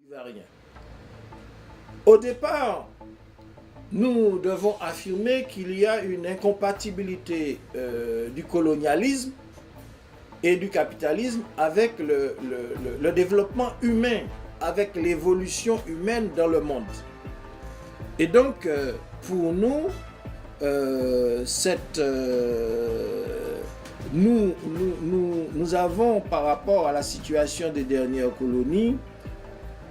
bolivarien. Au départ, nous devons affirmer qu'il y a une incompatibilité du colonialisme et du capitalisme avec le développement humain, avec l'évolution humaine dans le monde. Et donc, pour nous, nous avons, par rapport à la situation des dernières colonies,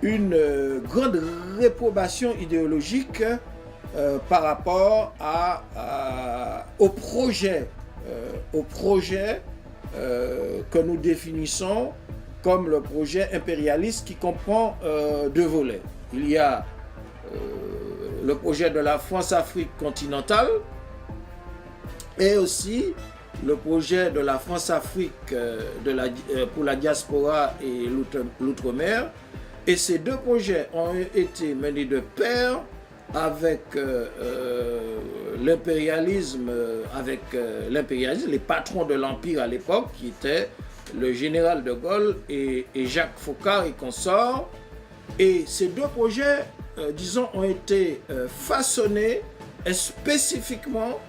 une grande réprobation idéologique par rapport au projet que nous définissons comme le projet impérialiste qui comprend deux volets. Il y a le projet de la France-Afrique continentale et aussi le projet de la France-Afrique pour la diaspora et l'outre-mer. Et ces deux projets ont été menés de pair avec l'impérialisme, les patrons de l'Empire à l'époque, qui étaient le général de Gaulle et Jacques Foccart et consorts. Et ces deux projets, ont été façonnés spécifiquement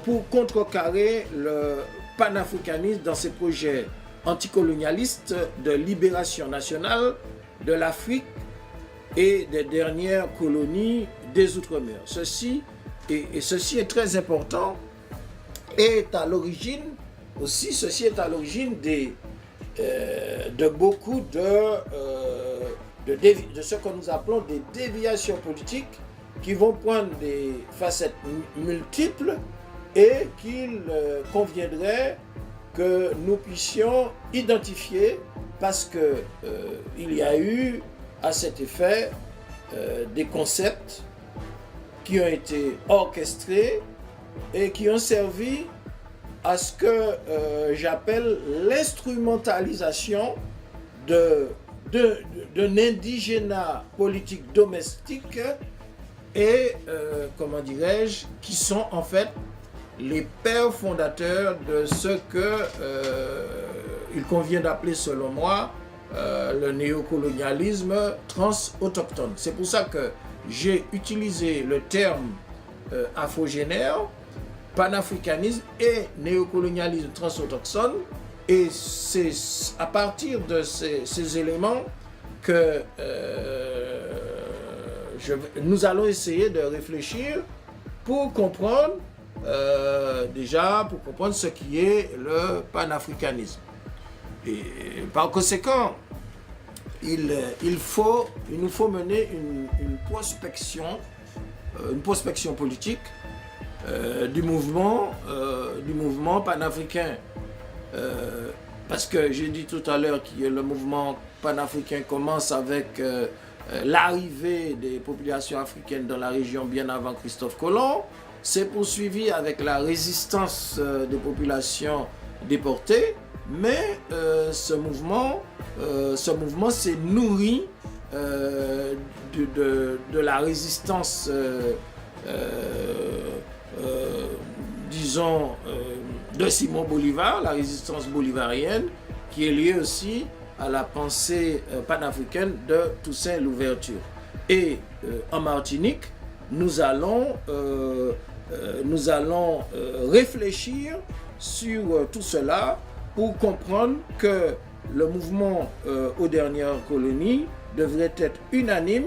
pour contrecarrer le panafricanisme dans ces projets anticolonialistes de libération nationale de l'Afrique et des dernières colonies des Outre-mer. Ceci est très important et est à l'origine de beaucoup de ce que nous appelons des déviations politiques qui vont prendre des facettes multiples et qu'il conviendrait que nous puissions identifier parce que il y a eu à cet effet des concepts qui ont été orchestrés et qui ont servi à ce que j'appelle l'instrumentalisation d'un indigénat politique domestique et, qui sont en fait les pères fondateurs de ce que il convient d'appeler, selon moi, le néocolonialisme trans-autochtone. C'est pour ça que j'ai utilisé le terme afrogénère, panafricanisme et néocolonialisme trans-autochtone. Et c'est à partir de ces éléments que nous allons essayer de réfléchir pour comprendre ce qui est le panafricanisme. Et par conséquent, il nous faut mener une prospection politique du mouvement panafricain. Parce que j'ai dit tout à l'heure que le mouvement panafricain commence avec l'arrivée des populations africaines dans la région bien avant Christophe Colomb. C'est poursuivi avec la résistance des populations déportées, mais ce mouvement s'est nourri de la résistance, de Simon Bolivar, la résistance bolivarienne, qui est liée aussi à la pensée panafricaine de Toussaint Louverture. Et en Martinique, nous allons réfléchir sur tout cela pour comprendre que le mouvement aux dernières colonies devrait être unanime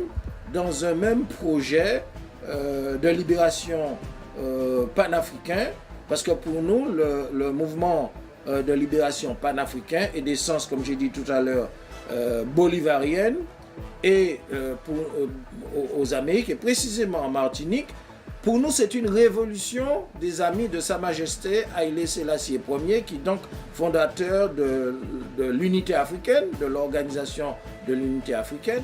dans un même projet de libération panafricain, parce que pour nous, le mouvement de libération panafricain est d'essence, comme j'ai dit tout à l'heure, bolivarienne, et aux Amériques, et précisément en Martinique, pour nous, c'est une révolution des amis de Sa Majesté Haïlé Sélassié Ier, qui est donc fondateur de l'unité africaine, de l'organisation de l'unité africaine.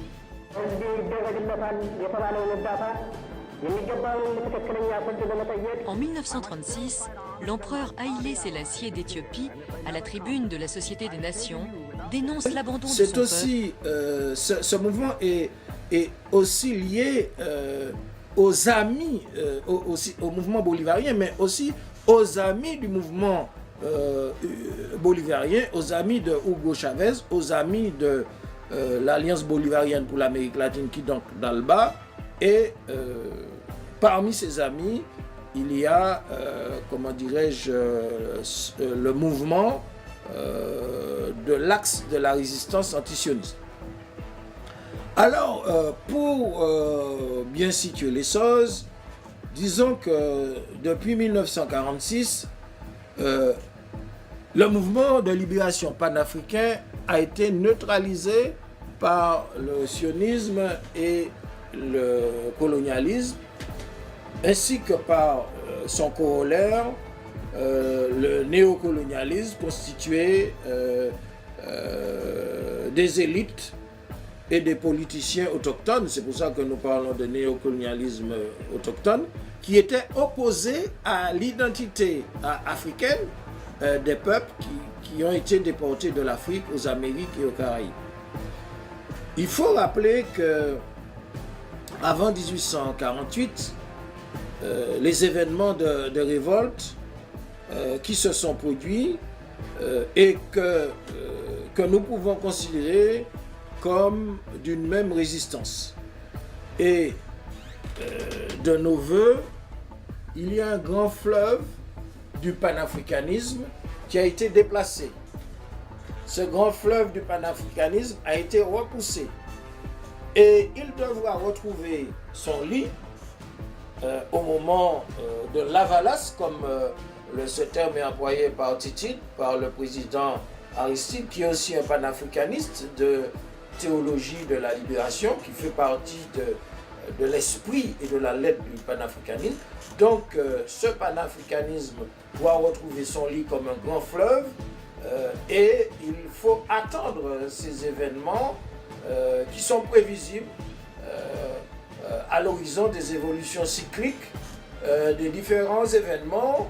En 1936, l'empereur Haïlé Sélassié d'Éthiopie, à la tribune de la Société des Nations, dénonce l'abandon de son peuple. Ce mouvement est aussi lié aux amis, au mouvement bolivarien, mais aussi aux amis du mouvement, bolivarien, aux amis de Hugo Chavez, aux amis l'Alliance bolivarienne pour l'Amérique latine, qui donc d'Alba, et parmi ses amis, il y a, comment dirais-je, le mouvement de l'axe de la résistance antisioniste. Alors, pour bien situer les choses, disons que depuis 1946, le mouvement de libération panafricain a été neutralisé par le sionisme et le colonialisme, ainsi que par son corollaire, le néocolonialisme constitué des élites et des politiciens autochtones. C'est pour ça que nous parlons de néocolonialisme autochtone, qui étaient opposés à l'identité africaine des peuples qui ont été déportés de l'Afrique aux Amériques et aux Caraïbes. Il faut rappeler que avant 1848, les événements de révolte qui se sont produits et que nous pouvons considérer comme d'une même résistance. Et de nos voeux, il y a un grand fleuve du panafricanisme qui a été déplacé. Ce grand fleuve du panafricanisme a été repoussé. Et il devra retrouver son lit au moment de l'avalas, comme ce terme est employé par Tite, par le président Aristide, qui est aussi un panafricaniste de théologie de la libération, qui fait partie de l'esprit et de la lettre du panafricanisme. Donc ce panafricanisme doit retrouver son lit comme un grand fleuve et il faut attendre ces événements qui sont prévisibles à l'horizon des évolutions cycliques des différents événements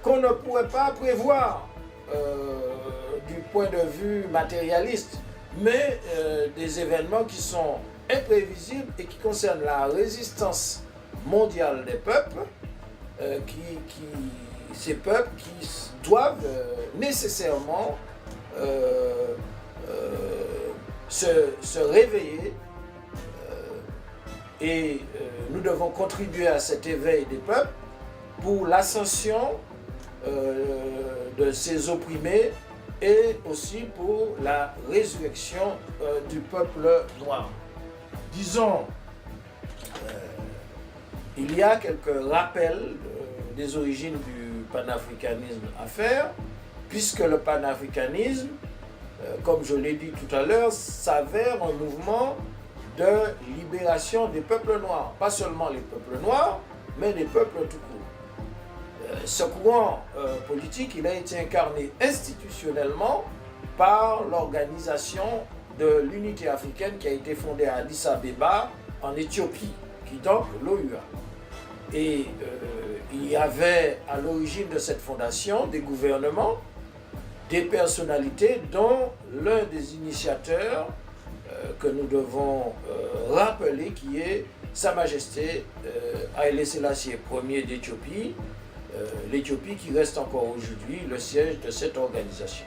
qu'on ne pourrait pas prévoir du point de vue matérialiste, mais des événements qui sont imprévisibles et qui concernent la résistance mondiale des peuples, ces peuples qui doivent nécessairement se réveiller et nous devons contribuer à cet éveil des peuples pour l'ascension de ces opprimés et aussi pour la résurrection du peuple noir. Disons, il y a quelques rappels des origines du panafricanisme à faire, puisque le panafricanisme, comme je l'ai dit tout à l'heure, s'avère un mouvement de libération des peuples noirs. Pas seulement les peuples noirs, mais les peuples tout court. Ce courant politique, il a été incarné institutionnellement par l'organisation de l'unité africaine qui a été fondée à Addis Abeba, en Éthiopie, qui est donc l'OUA. Et il y avait à l'origine de cette fondation des gouvernements, des personnalités, dont l'un des initiateurs que nous devons rappeler, qui est Sa Majesté Haïlé Sélassié Ier d'Éthiopie, l'Éthiopie qui reste encore aujourd'hui le siège de cette organisation.